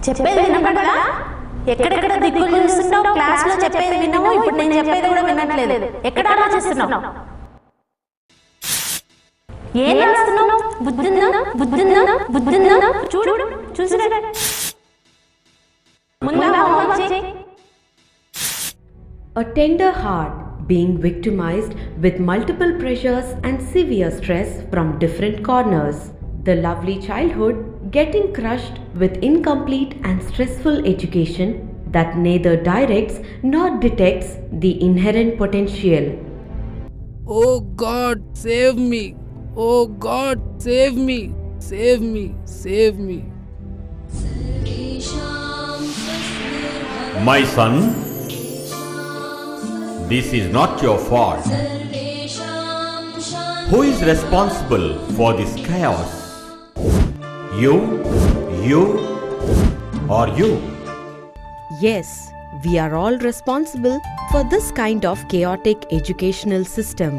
చెప్పేది వినపడదా? ఎక్కడెక్కడ దిక్కులు చూస్తున్నావు? క్లాస్ లో చెప్పేది విన్నావు, ఇప్పుడు నేను చెప్పేది కూడా వినట్లేదు. ఎక్కడ ఆలోచిస్తున్నావు? ఏం రాస్తున్నావు? బుద్ధిందా? బుద్ధిందా? బుద్ధిందా? చూడు చూసినా ముందు హోంవర్క్ చేయి. A tender heart being victimized with multiple pressures and severe stress from different corners. The lovely childhood getting crushed with incomplete and stressful education that neither directs nor detects the inherent potential. Oh God, save me! Oh God, save me! Save me! Save me! My son, this is not your fault. Who is responsible for this chaos? You or you? Yes, we are all responsible for this kind of chaotic educational system.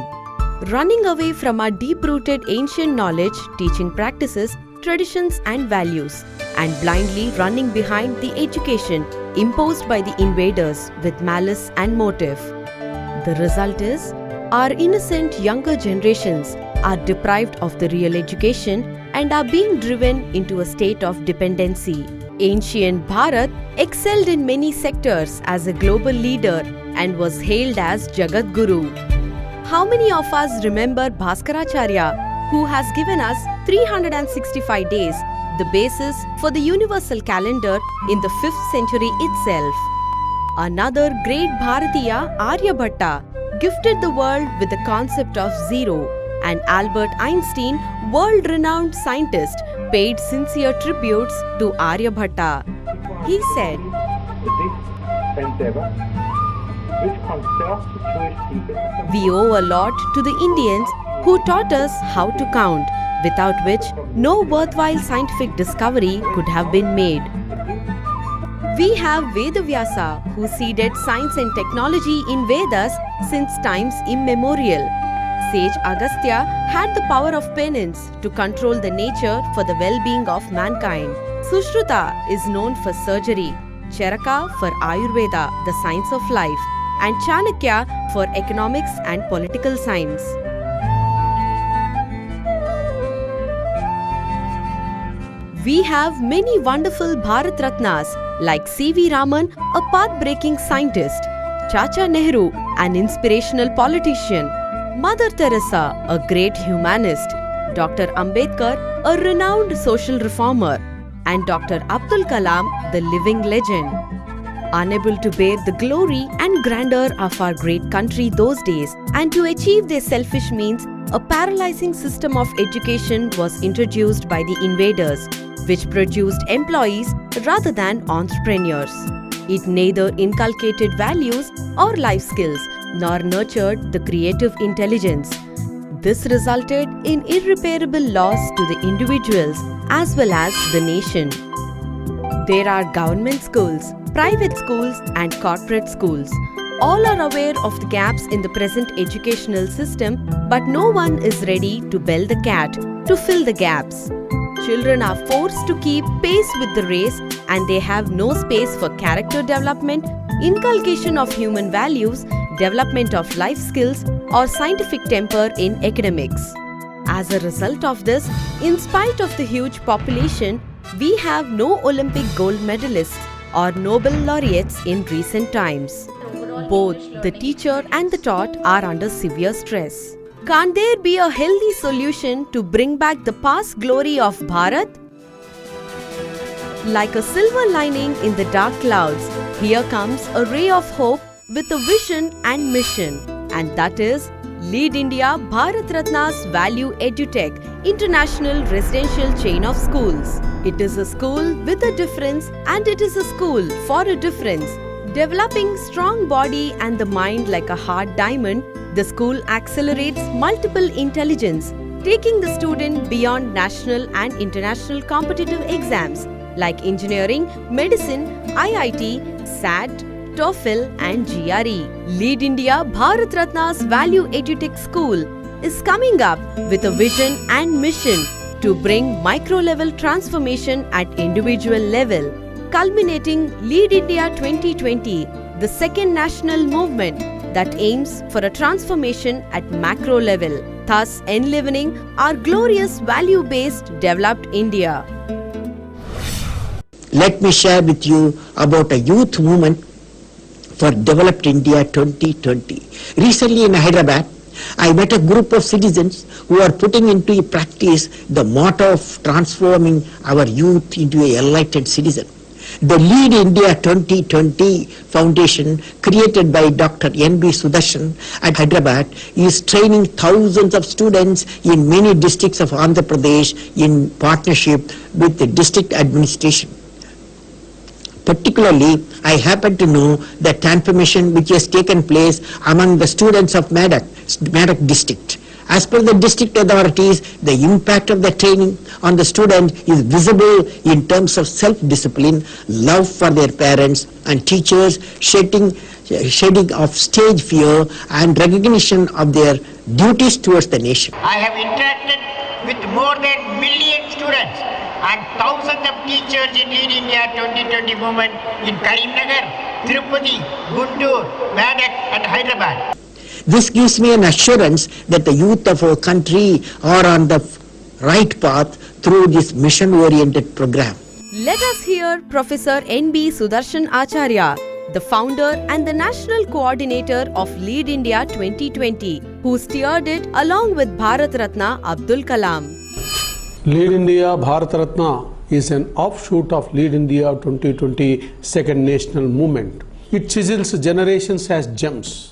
Running away from our deep-rooted ancient knowledge, teaching practices, traditions and values, and blindly running behind the education imposed by the invaders with malice and motive. The result is, our innocent younger generations are deprived of the real education and are being driven into a state of dependency. Ancient Bharat excelled in many sectors as a global leader and was hailed as Jagat Guru. How many of us remember Bhaskaracharya, who has given us 365 days, the basis for the universal calendar in the 5th century itself? Another great Bharatiya, Aryabhatta, gifted the world with the concept of zero, and Albert Einstein, world-renowned scientist, paid sincere tributes to Aryabhatta. He said, "This endeavor, which concerns the Jewish people, "We owe a lot to the Indians who taught us how to count, without which no worthwhile scientific discovery could have been made." We have Vedavyasa, who seeded science and technology in Vedas since times immemorial. Sage Agastya had the power of penance to control the nature for the well-being of mankind. Sushruta is known for surgery, Charaka for Ayurveda, the science of life, and Chanakya for economics and political science. We have many wonderful Bharat Ratnas like C.V. Raman, a path-breaking scientist, Chacha Nehru, an inspirational politician, Mother Teresa, a great humanist, Dr. Ambedkar, a renowned social reformer, and Dr. Abdul Kalam, the living legend. Unable to bear the glory and grandeur of our great country those days, and to achieve their selfish means, a paralyzing system of education was introduced by the invaders, which produced employees rather than entrepreneurs. It neither inculcated values or life skills, nor nurtured the creative intelligence. This resulted in irreparable loss to the individuals as well as the nation. There are government schools, private schools, and corporate schools. All are aware of the gaps in the present educational system, but no one is ready to bell the cat to fill the gaps. Children are forced to keep pace with the race, and they have no space for character development, inculcation of human values, development of life skills, or scientific temper in academics. As a result of this, in spite of the huge population, we have no Olympic gold medalists or Nobel laureates in recent times. Both the teacher and the taught are under severe stress. Can't there be a healthy solution to bring back the past glory of Bharat? Like a silver lining in the dark clouds, here comes a ray of hope with a vision and mission, and that is Lead India Bharat Ratna's Value EduTech International Residential Chain of Schools. It is a school with a difference, and it is a school for a difference. Developing strong body and the mind like a hard diamond, the school accelerates multiple intelligence, taking the student beyond national and international competitive exams like engineering, medicine, IIT, SAT, TOEFL and GRE. Lead India Bharat Ratna's Value EduTech School is coming up with a vision and mission to bring micro-level transformation at individual level. culminating Lead India 2020, the second national movement that aims for a transformation at macro level, thus enlivening our glorious value-based developed India. Let me share with you about a youth movement for Developed India 2020. Recently in Hyderabad, I met a group of citizens who are putting into practice the motto of transforming our youth into a enlightened citizen. The Lead India 2020 Foundation, created by Dr. N.B. Sudarshan at Hyderabad, is training thousands of students in many districts of Andhra Pradesh in partnership with the district administration. Particularly, I happen to know the transformation which has taken place among the students of Medak district. As per the district authorities, the impact of the training on the student is visible in terms of self-discipline, love for their parents and teachers, shedding of stage fear and recognition of their duties towards the nation. I have interacted with more than 1 million students and thousands of teachers in Lead India 2020 movement in Karimnagar, Tirupati, Guntur, Medak and Hyderabad. This gives me an assurance that the youth of our country are on the right path through this mission-oriented program. Let us hear Professor N.B. Sudarshan Acharya, the founder and the national coordinator of Lead India 2020, who steered it along with Bharat Ratna Abdul Kalam. Lead India Bharat Ratna is an offshoot of Lead India 2020 second national movement. It chisels generations as gems.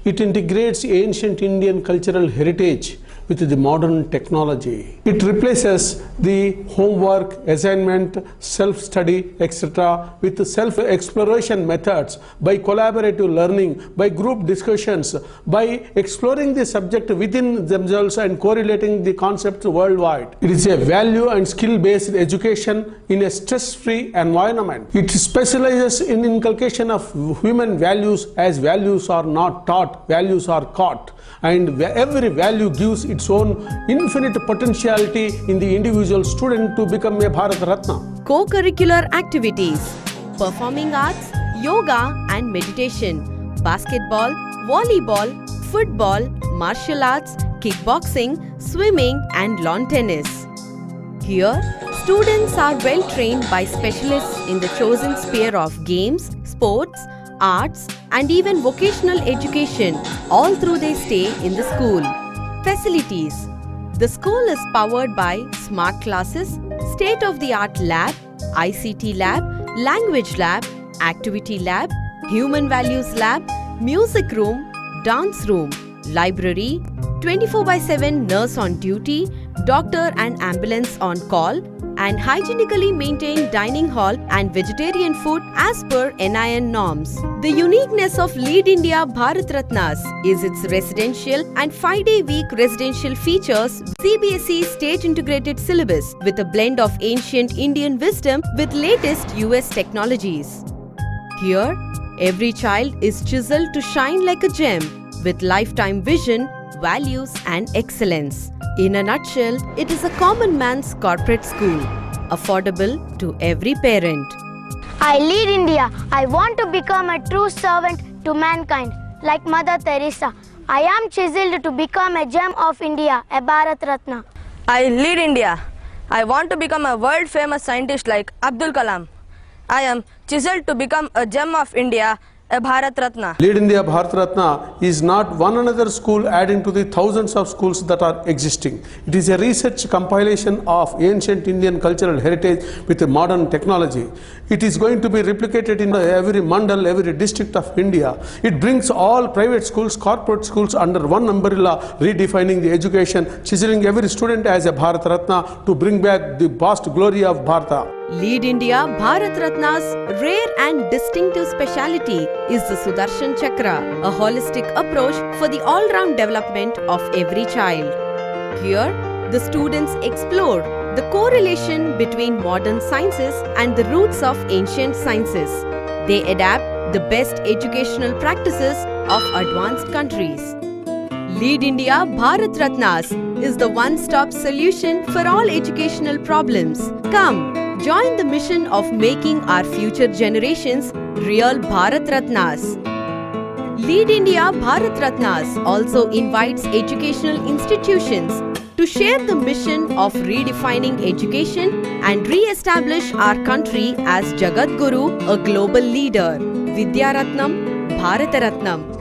It integrates ancient Indian cultural heritage with the modern technology. It replaces the homework, assignment, self-study, etc. with self-exploration methods by collaborative learning, by group discussions, by exploring the subject within themselves and correlating the concepts worldwide. It is a value and skill-based education in a stress-free environment. It specializes in inculcation of human values, as values are not taught, values are caught. And every value gives its own infinite potentiality in the individual student to become a Bharat Ratna. Co-curricular activities, performing arts, yoga and meditation, basketball, volleyball, football, martial arts, kickboxing, swimming and lawn tennis. Here, students are well trained by specialists in the chosen sphere of games, sports, arts and even vocational education all through their stay in the school. Facilities. The school is powered by smart classes, state-of-the-art lab, ICT lab, language lab, activity lab, human values lab, music room, dance room, library, 24/7 nurse on duty, doctor and ambulance on call, and hygienically maintained dining hall and vegetarian food as per NIN norms. The uniqueness of Lead India Bharat Ratnas is its residential and 5-day week residential features, CBSE state integrated syllabus with a blend of ancient Indian wisdom with latest US technologies. Here, every child is chiseled to shine like a gem with lifetime vision, values and excellence. In a nutshell, it is a common man's corporate school, affordable to every parent. I lead India. I want to become a true servant to mankind, like Mother Teresa. I am chiseled to become a gem of India, a Bharat Ratna. I lead India. I want to become a world famous scientist like Abdul Kalam. I am chiseled to become a gem of India, a Bharat Ratna. Lead India Bharat Ratna is not one another school adding to the thousands of schools that are existing. It is a research compilation of ancient Indian cultural heritage with a modern technology. It is going to be replicated in every mandal, every district of India. It brings all private schools, corporate schools under one umbrella, redefining the education, chiseling every student as a Bharat Ratna to bring back the vast glory of Bharata. Lead India Bharat Ratna's rare and distinctive speciality is the Sudarshan Chakra, a holistic approach for the all-round development of every child. Here, the students explore the correlation between modern sciences and the roots of ancient sciences. They adapt the best educational practices of advanced countries. Lead India Bharat Ratnas is the one-stop solution for all educational problems. Come, Join the mission of making our future generations real Bharat Ratnas. Lead India Bharat Ratnas also invites educational institutions to share the mission of redefining education and re-establish our country as Jagat Guru, a global leader. Vidya Ratnam, Bharata Ratnam.